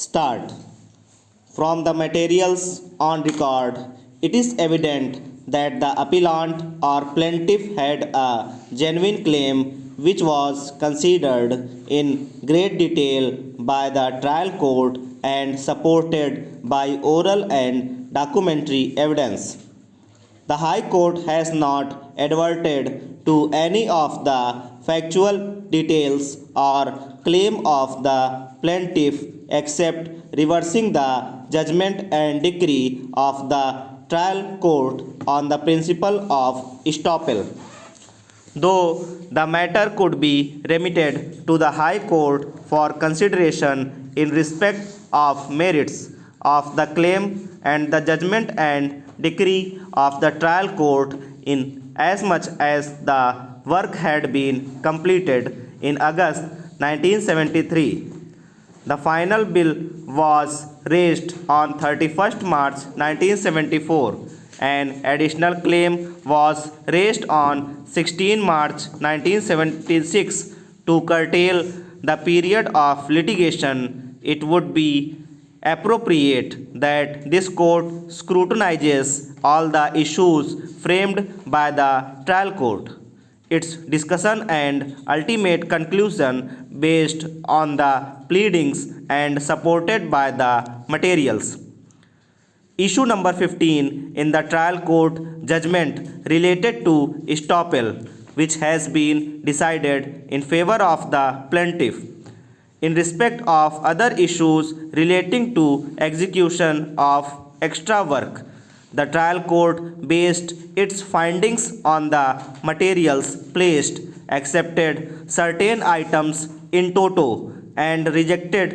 Start. From the materials on record, it is evident that the appellant or plaintiff had a genuine claim which was considered in great detail by the trial court and supported by oral and documentary evidence. The High Court has not adverted to any of the factual details or claim of the plaintiff except reversing the judgment and decree of the trial court on the principle of estoppel. Though the matter could be remitted to the High Court for consideration in respect of merits of the claim and the judgment and decree of the trial court in as much as the work had been completed in August 1973. The final bill was raised on 31st March 1974. An additional claim was raised on 16 March 1976 to curtail the period of litigation. It would be appropriate that this court scrutinizes all the issues framed by the trial court, its discussion and ultimate conclusion based on the pleadings and supported by the materials. Issue number 15 in the trial court judgment related to estoppel, which has been decided in favor of the plaintiff. In respect of other issues relating to execution of extra work, the trial court based its findings on the materials placed, accepted certain items in toto, and rejected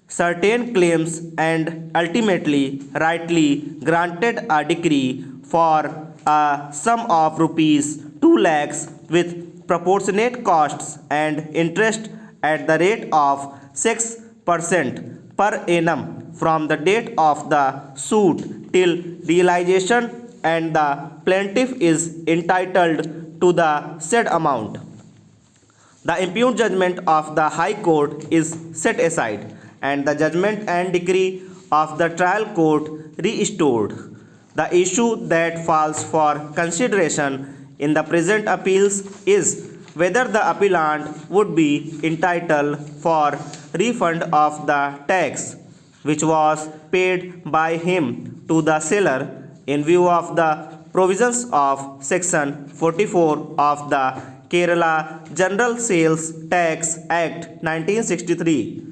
certain claims and ultimately rightly granted a decree for a sum of rupees 2 lakhs with proportionate costs and interest at the rate of 6% per annum from the date of the suit till realization, and the plaintiff is entitled to the said amount. The impugned judgment of the High Court is set aside and the judgment and decree of the trial court restored. The issue that falls for consideration in the present appeals is whether the appellant would be entitled for refund of the tax which was paid by him to the seller in view of the provisions of section 44 of the Kerala General Sales Tax Act 1963.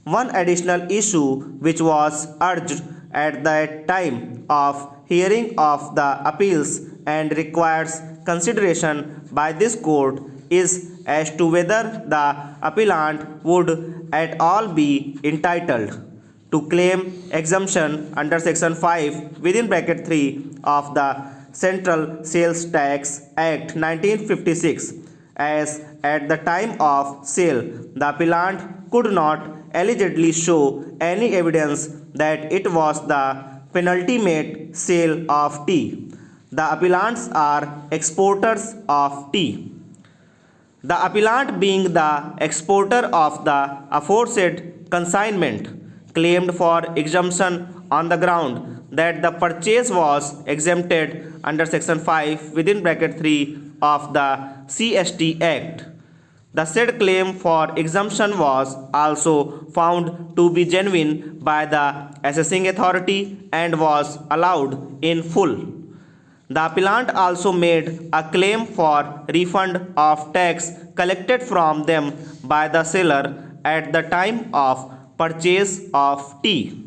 One additional issue which was urged at the time of hearing of the appeals and requires consideration by this court is as to whether the appellant would at all be entitled to claim exemption under section 5 within bracket 3 of the Central Sales Tax Act 1956, as at the time of sale the appellant could not allegedly show any evidence that it was the penultimate sale of tea. The appellants are exporters of tea. The appellant, being the exporter of the aforesaid consignment, claimed for exemption on the ground that the purchase was exempted under section 5 within bracket 3 of the CST Act. The said claim for exemption was also found to be genuine by the assessing authority and was allowed in full. The appellant also made a claim for refund of tax collected from them by the seller at the time of purchase of tea.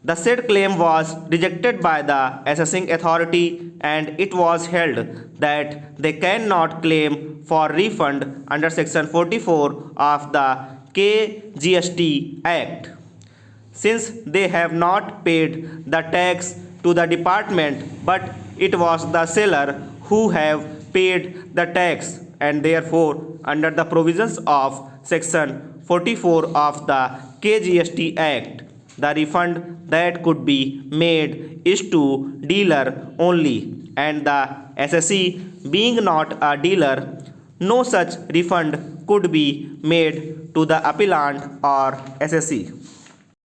The said claim was rejected by the assessing authority and it was held that they cannot claim for refund under section 44 of the KGST Act, since they have not paid the tax to the department, but it was the seller who have paid the tax, and therefore under the provisions of section 44 of the KGST Act, the refund that could be made is to dealer only, and the assessee being not a dealer, no such refund could be made to the appellant or assessee.